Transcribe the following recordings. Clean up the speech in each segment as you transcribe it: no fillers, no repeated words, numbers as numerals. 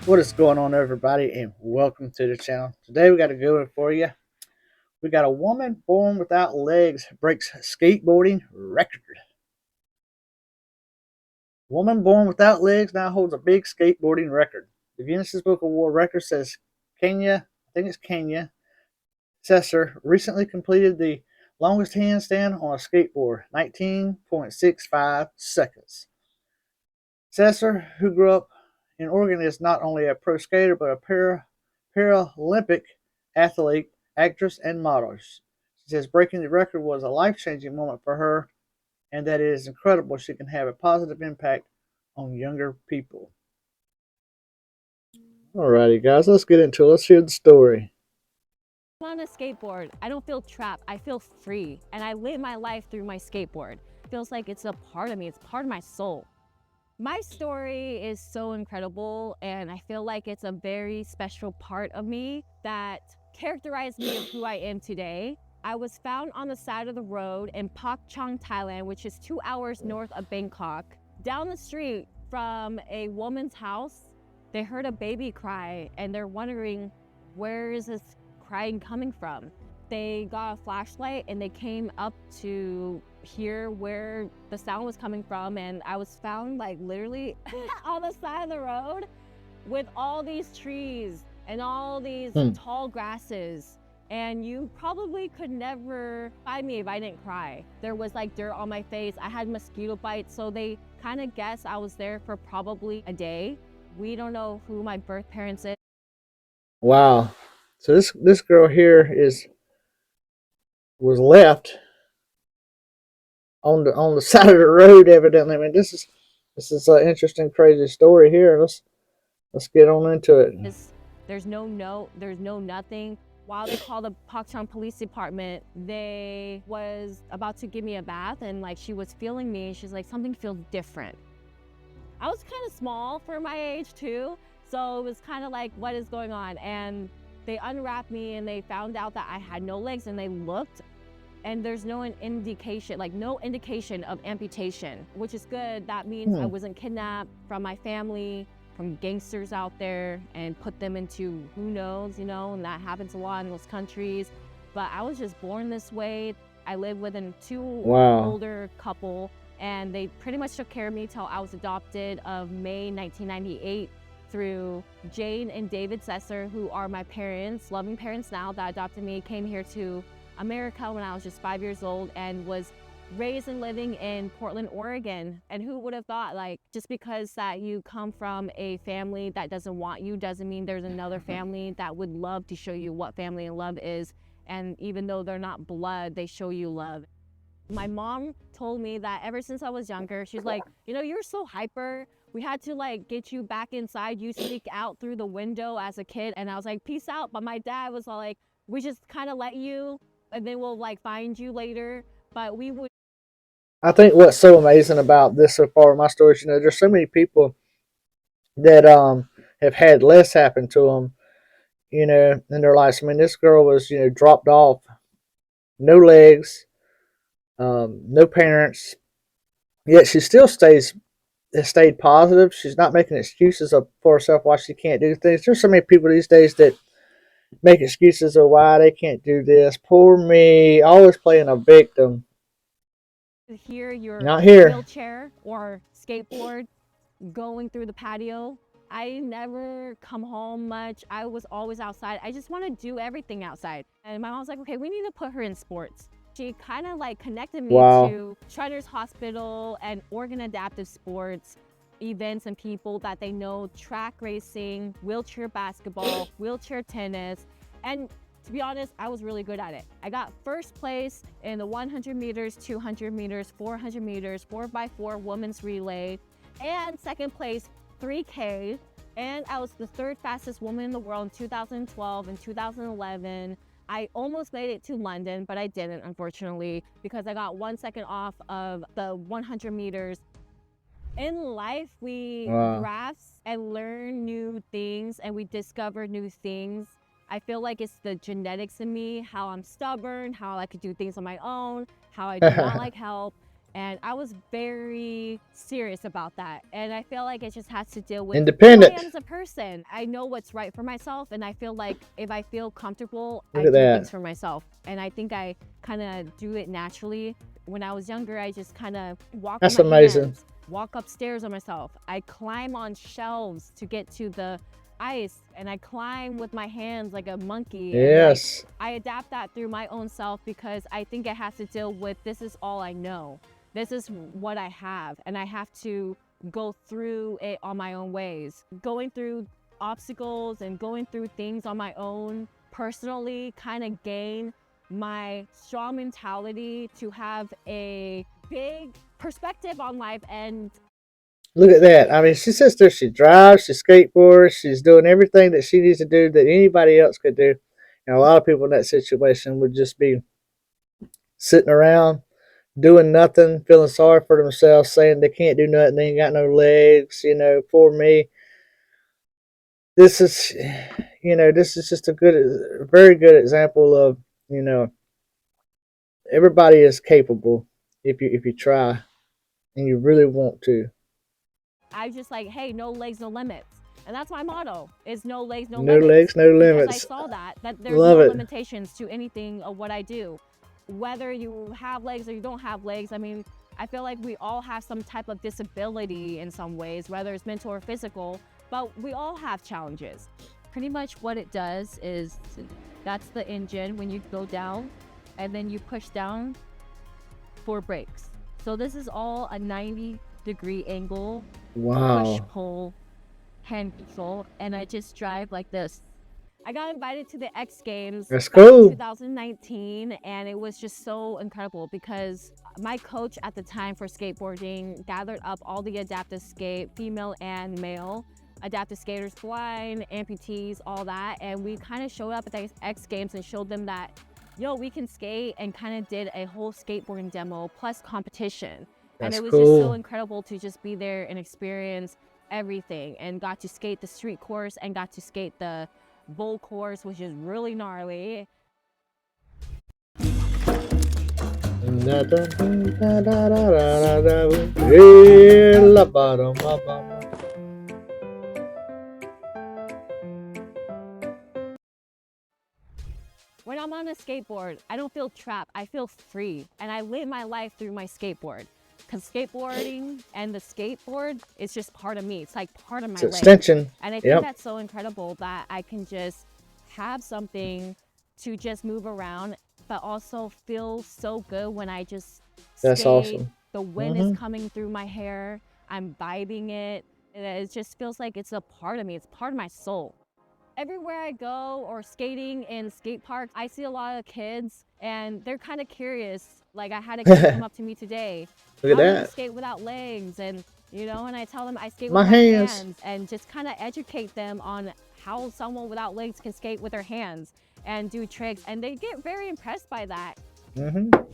What is going on, everybody, and welcome to the channel. Today we got a good one for you. We got a woman born without legs breaks skateboarding record. Woman born without legs now holds a big skateboarding record. The Guinness Book of World Records says Kenya Cesar recently completed the longest handstand on a skateboard, 19.65 seconds. Cesar, who grew up in Oregon, is not only a pro skater but a Paralympic athlete, actress, and model. She says breaking the record was a life changing moment for her and that it is incredible she can have a positive impact on younger people. Alrighty, guys, let's get into it. Let's hear the story. On a skateboard, I don't feel trapped. I feel free, and I live my life through my skateboard. It feels like it's a part of me. It's part of my soul. My story is so incredible, and I feel like it's a very special part of me that characterized me of who I am today. I was found on the side of the road in Pak Chong, Thailand, which is 2 hours north of Bangkok. Down the street from a woman's house, they heard a baby cry, and they're wondering, where is this crying coming from? They got a flashlight and they came up to hear where the sound was coming from, and I was found like literally on the side of the road with all these trees and all these tall grasses, and you probably could never find me if I didn't cry. There was like dirt on my face. I had mosquito bites, so they kind of guess I was there for probably a day. We don't know who my birth parents is. Wow. So this girl here is was left on the side of the road, evidently. I mean, this is an interesting, crazy story here. Let's get on into it. There's no note, there's no nothing. While they called the Pakchang Police Department, they was about to give me a bath, and like she was feeling me. She's like, something feels different. I was kind of small for my age too, so it was kind of like, what is going on? And they unwrapped me and they found out that I had no legs, and they looked, and there's no indication, like no indication of amputation, which is good. That means I wasn't kidnapped from my family, from gangsters out there, and put them into who knows, and that happens a lot in those countries. But I was just born this way. I lived with a older couple, and they pretty much took care of me till I was adopted of May 1998 through Jane and David Cesar, who are my parents, loving parents now, that adopted me. Came here to America when I was just 5 years old and was raised and living in Portland, Oregon. And who would have thought, like, just because that you come from a family that doesn't want you doesn't mean there's another family that would love to show you what family and love is. And even though they're not blood, they show you love. My mom told me that ever since I was younger, she's like, you're so hyper. We had to like get you back inside. You sneak out through the window as a kid. And I was like, peace out. But my dad was all like, we just kind of let you, and then we'll like find you later. But we would. I think what's so amazing about this so far in my stories, there's so many people that have had less happen to them, in their lives. I mean, this girl was dropped off, no legs, no parents, yet she still has stayed positive. She's not making excuses for herself why she can't do things. There's so many people these days that make excuses of why they can't do this. Poor me, always playing a victim. Hear your Not here. wheelchair or skateboard going through the patio. I never come home much. I was always outside. I just want to do everything outside. And my mom was like, okay, we need to put her in sports. She kind of like connected me to Shriners Hospital and Oregon Adaptive Sports events and people that they know: track racing, wheelchair basketball, wheelchair tennis. And to be honest, I was really good at it. I got first place in the 100 meters, 200 meters, 400 meters, 4x4 women's relay, and second place 3K. And I was the third fastest woman in the world in 2012 and 2011. I almost made it to London, but I didn't, unfortunately, because I got 1 second off of the 100 meters. In life, we grasp and learn new things, and we discover new things. I feel like it's the genetics in me, how I'm stubborn, how I could do things on my own, how I do not like help. And I was very serious about that. And I feel like it just has to deal with who I Independent. am as a person. I know what's right for myself. And I feel like if I feel comfortable, Look I at do that. things for myself. And I think I kind of do it naturally. When I was younger, I just kind of walk That's on my amazing. hands, walk upstairs on myself. I climb on shelves to get to the ice, and I climb with my hands like a monkey. And like, Yes. I adapt that through my own self because I think it has to deal with this is all I know. This is what I have, and I have to go through it on my own ways. Going through obstacles and going through things on my own personally kind of gain my strong mentality to have a big perspective on life. And Look at that. I mean, she sits there, she drives, she skateboards, she's doing everything that she needs to do that anybody else could do. And a lot of people in that situation would just be sitting around doing nothing, feeling sorry for themselves, saying they can't do nothing, they ain't got no legs, poor me. This is, this is just a very good example of, you know, everybody is capable if you try and you really want to. I just like, hey, no legs, no limits. And that's my motto is no legs, no No limits. legs, no Because I limits. saw that there's Love no it. limitations to anything of what I do. Whether you have legs or you don't have legs, I mean, I feel like we all have some type of disability in some ways, whether it's mental or physical, but we all have challenges. Pretty much what it does is that's the engine when you go down and then you push down for brakes. So this is all a 90-degree angle, push, Wow. pull, hand control, and I just drive like this. I got invited to the X Games That's back in cool. 2019, and it was just so incredible because my coach at the time for skateboarding gathered up all the adaptive skate, female and male, adaptive skaters, blind, amputees, all that, and we kind of showed up at the X Games and showed them that, yo, we can skate, and kind of did a whole skateboarding demo plus competition. And That's it was just so cool. incredible to just be there and experience everything, and got to skate the street course and got to skate the bowl course, which is really gnarly. When I'm on a skateboard, I don't feel trapped, I feel free, and I live my life through my skateboard. Because skateboarding and the skateboard is just part of me. It's like part of my It's life. extension. And I think Yep. that's so incredible that I can just have something to just move around, but also feel so good when I just That's skate. awesome. The wind is coming through my hair. I'm vibing it. And it just feels like it's a part of me. It's part of my soul. Everywhere I go or skating in skate parks, I see a lot of kids and they're kind of curious. Like I had a kid come up to me today. Look at How do you that. skate without legs? And and I tell them I skate My with my hands. hands, and just kind of educate them on how someone without legs can skate with their hands and do tricks. And they get very impressed by that.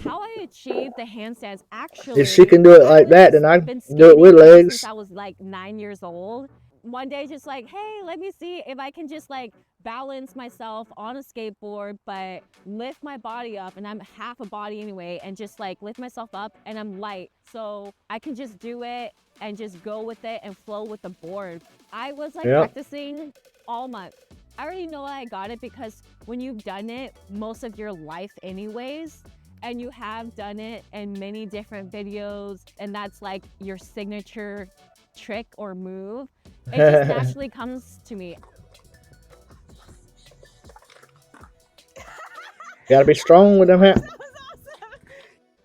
How I achieved the handstands, actually, If she can do it like that, then I been can do it with skating ever legs. since I was like 9 years old. One day, just like, hey, let me see if I can just like balance myself on a skateboard, but lift my body up, and I'm half a body anyway, and just like lift myself up, and I'm light. So I can just do it and just go with it and flow with the board. I was like practicing all month. I already know I got it because when you've done it most of your life anyways, and you have done it in many different videos, and that's like your signature trick or move, it just naturally comes to me. Gotta be strong with them hands. That was awesome.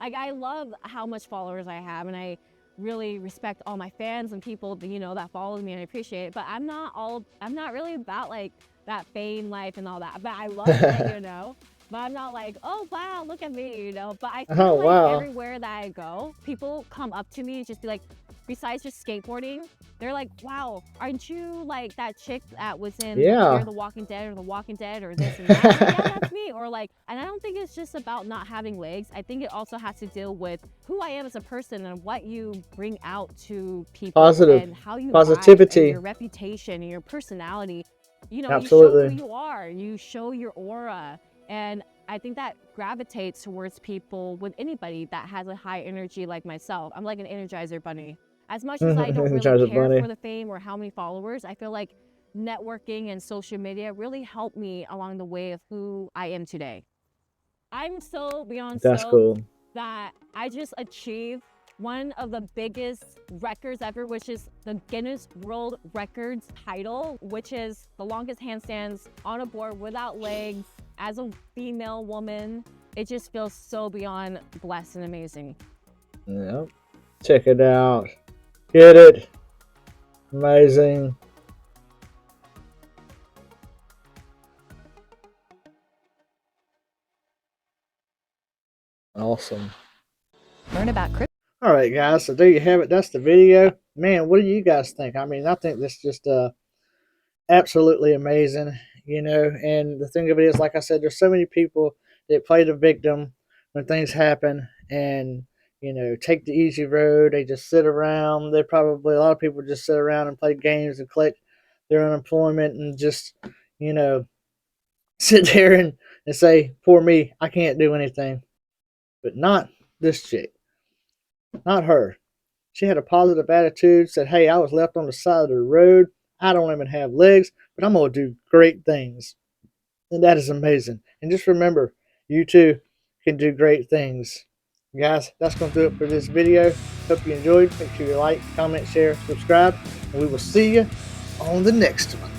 Like, I love how much followers I have, and I really respect all my fans and people that follow me, and I appreciate it. But I'm not really about like that fame life and all that. But I love it, But I'm not like, oh wow, look at me, But I feel Oh, like wow. everywhere that I go, people come up to me and just be like, besides just skateboarding, they're like, wow, aren't you like that chick that was in Yeah. Fear the Walking Dead or The Walking Dead or this and that? I'm like, yeah, that's me. Or like, and I don't think it's just about not having legs. I think it also has to deal with who I am as a person and what you bring out to people. Positive. And how you Positivity. vibe, and your reputation and your personality. You show Absolutely. who you are. You show your aura. And I think that gravitates towards people with anybody that has a high energy like myself. I'm like an Energizer bunny. As much as I don't really Energizer care bunny. for the fame or how many followers, I feel like networking and social media really helped me along the way of who I am today. I'm so beyond That's stoked cool. that I just achieved one of the biggest records ever, which is the Guinness World Records title, which is the longest handstands on a board without legs as a female woman. It just feels so beyond blessed and amazing. Yep. Check it out. Get it. Amazing. Awesome. Learn about crypto. All right, guys. So there you have it. That's the video. Man, what do you guys think? I mean, I think this just absolutely amazing. You know, and the thing of it is, like I said, there's so many people that play the victim when things happen, and take the easy road. They just sit around. They probably a lot of people just sit around and play games and collect their unemployment and just you know sit there and say, "Poor me, I can't do anything." But not this chick. Not her. She had a positive attitude, said, "Hey, I was left on the side of the road. I don't even have legs, but I'm going to do great things." And that is amazing. And just remember, you too can do great things. Guys, that's going to do it for this video. Hope you enjoyed. Make sure you like, comment, share, subscribe, and we will see you on the next one.